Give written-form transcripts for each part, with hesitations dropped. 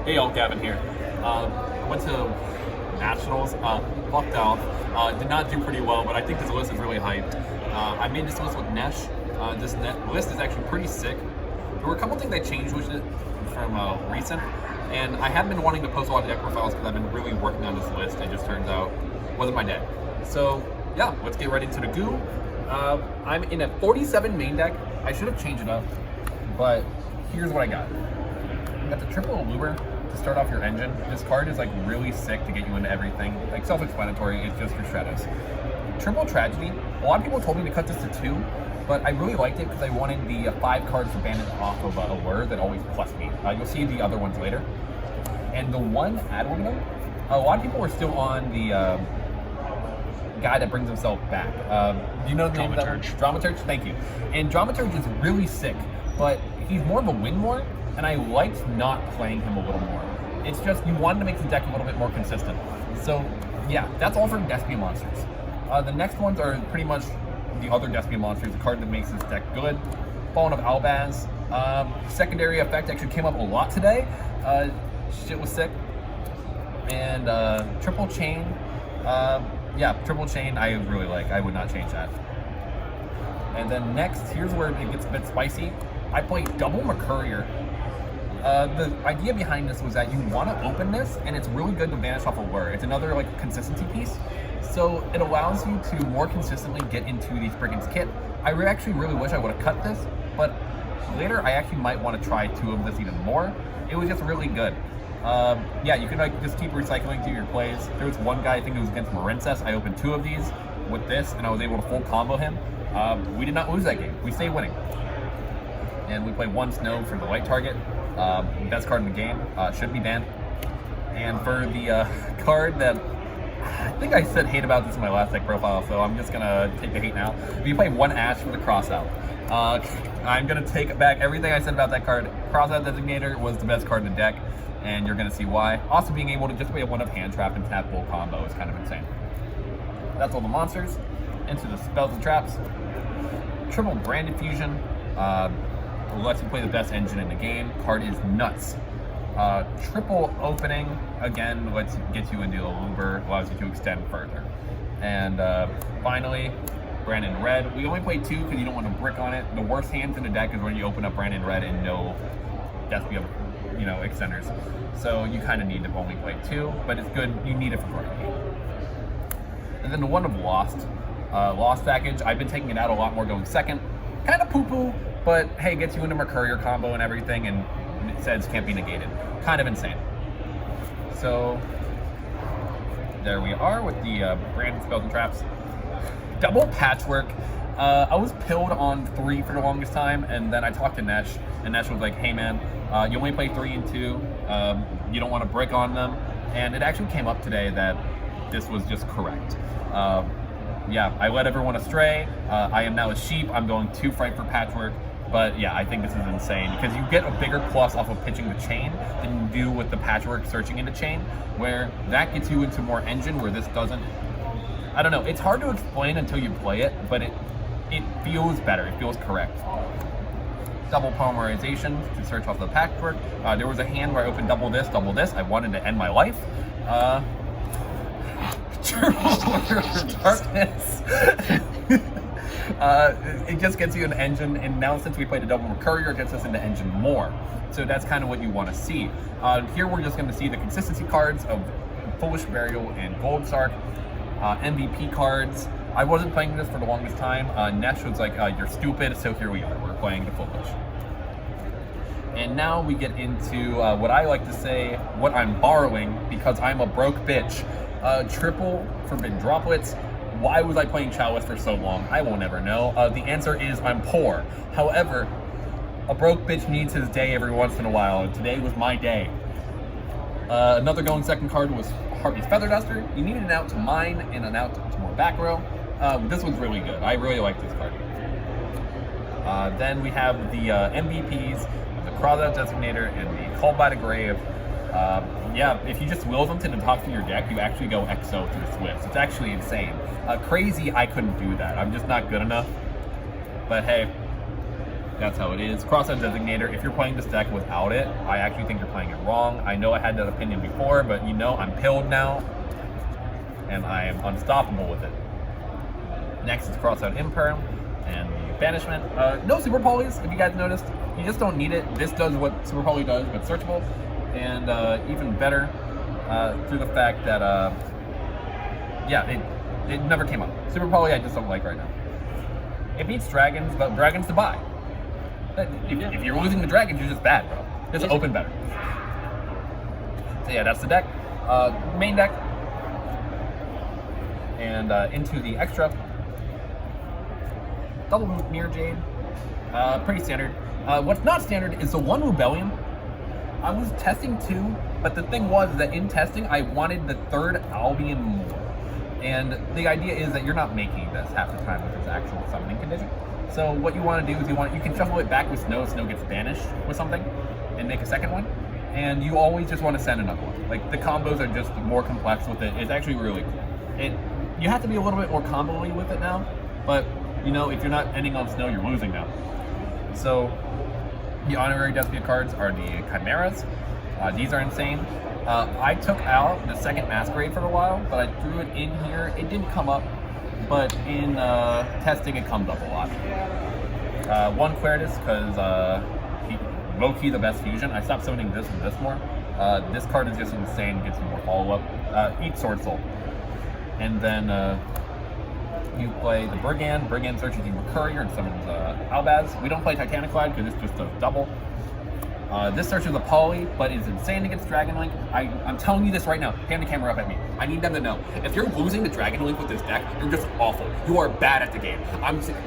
Hey, all, Gavin here. Went to nationals, fucked out. Did not do pretty well, but I think this list is really hyped. I made this list with Nesh. This list is actually pretty sick. There were a couple things I changed with it from recent, and I have been wanting to post a lot of deck profiles because I've been really working on this list. It just turns out wasn't my day. So yeah, let's get right into the goo. I'm in a 47 main deck. I should have changed it up, but here's what I got. I got the triple Allure to start off your engine. This card is like really sick to get you into everything. Like self-explanatory, it's just your Stratos. Triple Tragedy, a lot of people told me to cut this to 2, but I really liked it because I wanted the 5 cards for banded off of Allure that always plus me. You'll see the other ones later. And the one ad orbital, a lot of people were still on the guy that brings himself back. Do you know the name of that one? Dramaturge, thank you. And Dramaturge is really sick, but he's more of a win more, and I liked not playing him a little more. It's just, you wanted to make the deck a little bit more consistent. So yeah, that's all for Despia monsters. The next ones are pretty much the other Despia monsters, the card that makes this deck good. Fallen of Albaz. Secondary effect actually came up a lot today. Shit was sick. And Triple Chain. Yeah, Triple Chain I really like. I would not change that. And then next, here's where it gets a bit spicy. I played double Mercurier. The idea behind this was that you want to open this, and it's really good to vanish off Allure. It's another like consistency piece, so it allows you to more consistently get into the Brigand's kit. I actually really wish I would have cut this, but later I actually might want to try 2 of this even more. It was just really good. Yeah, you can like just keep recycling through your plays. There was one guy, I think it was against Marincess. I opened 2 of these with this, and I was able to full combo him. We did not lose that game. We stayed winning. And we played 1 Snow for the light target. Best card in the game. Should be banned. And for the card that I think I said hate about this in my last deck profile, so I'm just gonna take the hate now. We played 1 Ash for the crossout. I'm gonna take back everything I said about that card. Crossout Designator was the best card in the deck, and you're gonna see why. Also, being able to just play a 1-up hand trap and tap full combo is kind of insane. That's all the monsters. Into the spells and traps. Triple Branded Fusion. Lets you play the best engine in the game. Card is nuts. Triple Opening, again, gets you into Allure, allows you to extend further. And finally, Branded Red. We only play 2 because you don't want to brick on it. The worst hands in the deck is when you open up Branded Red and no Despia, extenders. So you kind of need to only play 2, but it's good. You need it for card game. And then the one of Lost. Lost package, I've been taking it out a lot more going second. Kind of poo-poo, but hey, gets you into Mercurier combo and everything, and it says can't be negated. Kind of insane. So there we are with the branded spells and traps. Double Patchwork. I was pilled on 3 for the longest time, and then I talked to Nesh, and Nesh was like, hey man, you only play 3 and 2. You don't want to brick on them. And it actually came up today that this was just correct. Yeah, I led everyone astray. I am now a sheep. I'm going to fight for Patchwork. But yeah, I think this is insane because you get a bigger plus off of pitching the chain than you do with the Patchwork searching into chain, where that gets you into more engine where this doesn't. I don't know. It's hard to explain until you play it, but it feels better. It feels correct. Double Polymerization to search off the Patchwork. There was a hand where I opened double this. I wanted to end my life. Darkness. It just gets you an engine, and now since we played a double Mercurier, it gets us into engine more. So that's kind of what you want to see. Here we're just going to see the consistency cards of Foolish Burial and Gold Sark. MVP cards. I wasn't playing this for the longest time. Nesh was like, you're stupid, so here we are. We're playing the Foolish. And now we get into what I like to say, what I'm borrowing because I'm a broke bitch. Triple Forbidden Droplets. Why was I playing Chalice for so long? I will never know. The answer is I'm poor. However, a broke bitch needs his day every once in a while, and today was my day. Another going second card was Harpy's Feather Duster. You needed an out to mine and an out to more back row. This was really good. I really like this card. Then we have the MVPs, the Crossout Designator, and the Called by the Grave. Yeah, if you just will them to the top of your deck, you actually go XO to the Swifts. It's actually insane. Crazy, I couldn't do that. I'm just not good enough. But hey, That's how it is. Cross-out Designator, if you're playing this deck without it, I actually think you're playing it wrong. I know I had that opinion before, but you know I'm pilled now, and I am unstoppable with it. Next is Cross-out Imperm and the Banishment. No Super Polys, if you guys noticed. You just don't need it. This does what Super Poly does, but searchable, and even better through the fact that, yeah, it never came up. Super Poly I just don't like right now. It beats Dragons, but Dragons to buy. If you're losing the Dragons, you're just bad, bro. Just open better. So yeah, that's the deck. Main deck. And into the extra. Double Mirror Jade. Pretty standard. What's not standard is the one Rebellion. I was testing 2, but the thing was that in testing, I wanted the 3rd Albion more. And the idea is that you're not making this half the time with its actual summoning condition. So what you want to do is you can shuffle it back with Snow. Snow gets banished with something, and make a second one. And you always just want to send another one. Like, the combos are just more complex with it. It's actually really cool. You have to be a little bit more combo-y with it now, but you know, if you're not ending on Snow, you're losing now. So the honorary Despia cards are the Chimeras. These are insane. I took out the second Masquerade for a while, but I threw it in here. It didn't come up, but in testing it comes up a lot. One Quertus, because low-key the best fusion. I stopped summoning this and this more. This card is just insane, gets more follow-up. Eat Sword Soul. And then you play the Brigand. Brigand searches you for Courier and summons Albaz. We don't play Titaniclad because it's just a double. This searches a Poly, but it's insane against Dragon Link. I'm telling you this right now. Hand the camera up at me. I need them to know. If you're losing the Dragon Link with this deck, you're just awful. You are bad at the game.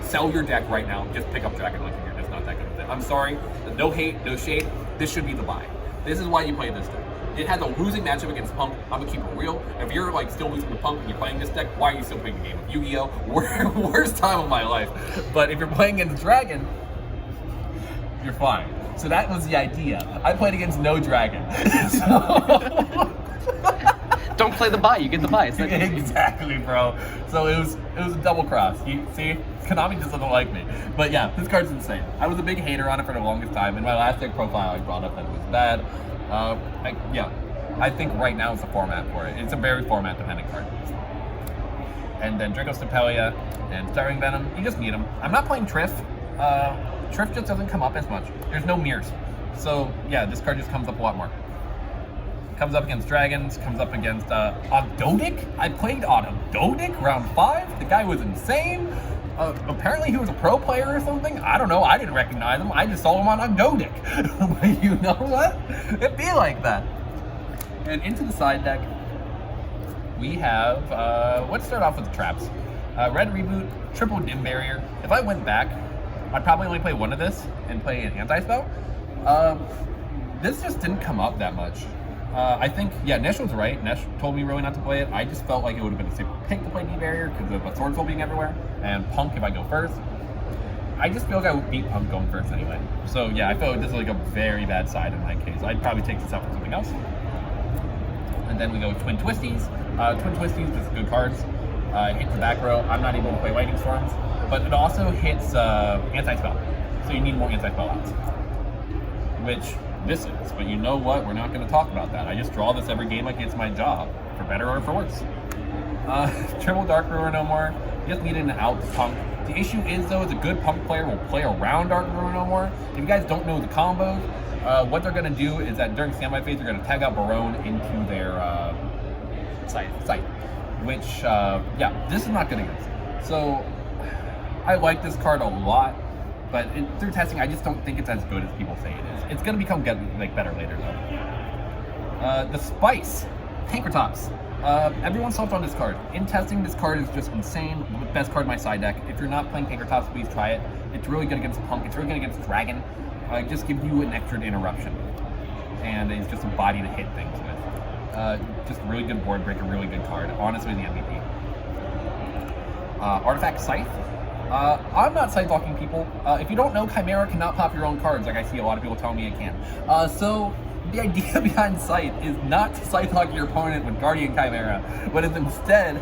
Sell your deck right now. Just pick up Dragon Link if you're just not that good with it. I'm sorry. No hate, no shade. This should be the buy. This is why you play this deck. It has a losing matchup against Punk. I'm gonna keep it real. If you're like still losing to Punk and you're playing this deck, why are you still playing the game? Yu-Gi-Oh! Worst time of my life. But if you're playing against Dragon, you're fine. So that was the idea. I played against no Dragon. Don't play the buy, you get the buy. It's like exactly, bro. So it was a double cross. You see, Konami just doesn't like me. But yeah, this card's insane. I was a big hater on it for the longest time. In my last deck profile, I brought up that it was bad. I think right now is the format for it. It's a very format-dependent card. And then Draco Stapelia and Starving Venom, you just need them. I'm not playing Triff. Triff just doesn't come up as much. There's no mirrors. So yeah, this card just comes up a lot more. Comes up against Dragons, comes up against Ogdoadic. I played Ogdoadic round 5. The guy was insane. Apparently he was a pro player or something. I don't know. I didn't recognize him. I just saw him on Ogdoadic. But you know what? It'd be like that. And into the side deck, we have, let's start off with the traps. Red Reboot, triple Dim Barrier. If I went back, I'd probably only play one of this and play an anti-spell. This just didn't come up that much. I think, yeah, Nesh was right. Nesh told me really not to play it. I just felt like it would have been a safer pick to play D-Barrier because of a Sword Soul being everywhere, and Punk if I go first. I just feel like I would beat Punk going first anyway. So yeah, I felt like this is like a very bad side in my case. I'd probably take this out for something else. And then we go Twin Twisties. Twin Twisties, just good cards. It hits the back row. I'm not able to play Lightning Storms, but it also hits anti-spell. So you need more anti-spell outs. Which this is, but you know what? We're not going to talk about that. I just draw this every game like it's my job, for better or for worse. Triple Dark Brewer no more. You just need an out to Punk. The issue is, though, is a good Punk player will play around Dark Brewer no more. If you guys don't know the combos, what they're going to do is that during standby phase, they're going to tag out Barone into their site. Which, yeah, this is not good against it. So, I like this card a lot. But through testing, I just don't think it's as good as people say it is. It's going to become better later, though. The Spice, Pankratops. Everyone slept on this card. In testing, this card is just insane. Best card in my side deck. If you're not playing Pankratops, please try it. It's really good against Punk. It's really good against Dragon. It just gives you an extra interruption. And it's just a body to hit things with. Just really good board breaker, really good card. Honestly, the MVP. Artifact Scythe. I'm not scythe locking people. If you don't know, Chimera cannot pop your own cards, like I see a lot of people telling me it can. So the idea behind Scythe is not to scythe lock your opponent with Guardian Chimera, but is instead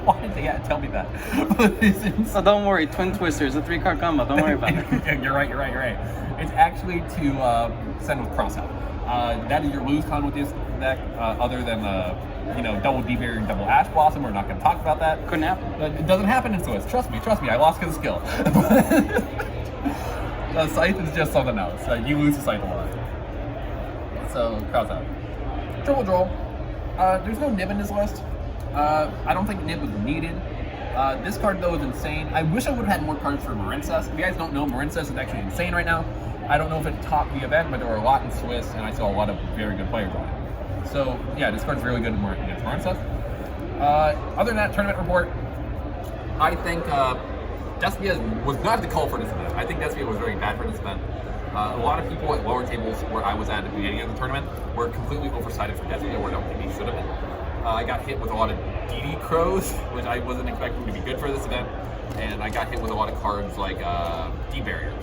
Why did they tell me that? But Oh, don't worry, Twin Twisters, a 3-card combo. Don't worry about it. You're right. It's actually to send with cross-out. That is your lose con with this deck, other than double D-Barrier and double Ash Blossom. We're not going to talk about that. Couldn't happen. It doesn't happen in Swiss. Trust me, I lost because of skill. Scythe is just something else. You lose the Scythe a lot. So, cross-out. Triple Droll. There's no Nib in this list. I don't think Nib was needed. This card, though, is insane. I wish I would have had more cards for Marincess. If you guys don't know, Marincess is actually insane right now. I don't know if it topped the event, but there were a lot in Swiss, and I saw a lot of very good players on it. So, yeah, this card's really good against Marincess. Other than that, tournament report, I think Despia was not the call for this event. I think Despia was very bad for this event. A lot of people at lower tables where I was at the beginning of the tournament were completely oversighted for Despia, where I don't think he should have been. I got hit with a lot of DD Crows, which I wasn't expecting to be good for this event, and I got hit with a lot of cards like D-Barrier.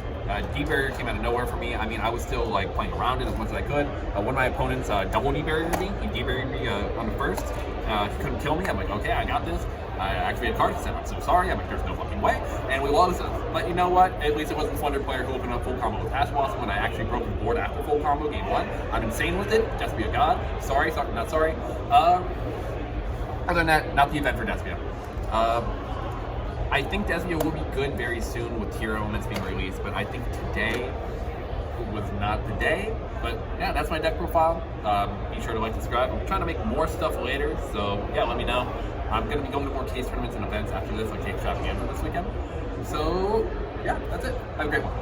D-Barrier came out of nowhere for me. I mean, I was still like playing around it as much as I could. One of my opponents double D-Barriered me. He D-Barriered me on the first. He couldn't kill me. I'm like, okay, I got this. I activated a card. He said, I'm so sorry. I'm like, there's no fucking way. And we lost. But you know what? At least it wasn't Slender Player who opened up full combo with Ash Blossom when I actually broke the board after full combo game 1. I'm insane with it. Despia God. Sorry, not sorry. Other than that, not the event for Despia. I think Despia will be good very soon with tier elements being released, but I think today was not the day. But yeah, that's my deck profile. Be sure to like, subscribe. I'm trying to make more stuff later, so yeah, let me know. I'm going to be going to more case tournaments and events after this, like Cake Extravaganza this weekend. So yeah, that's it. Have a great one.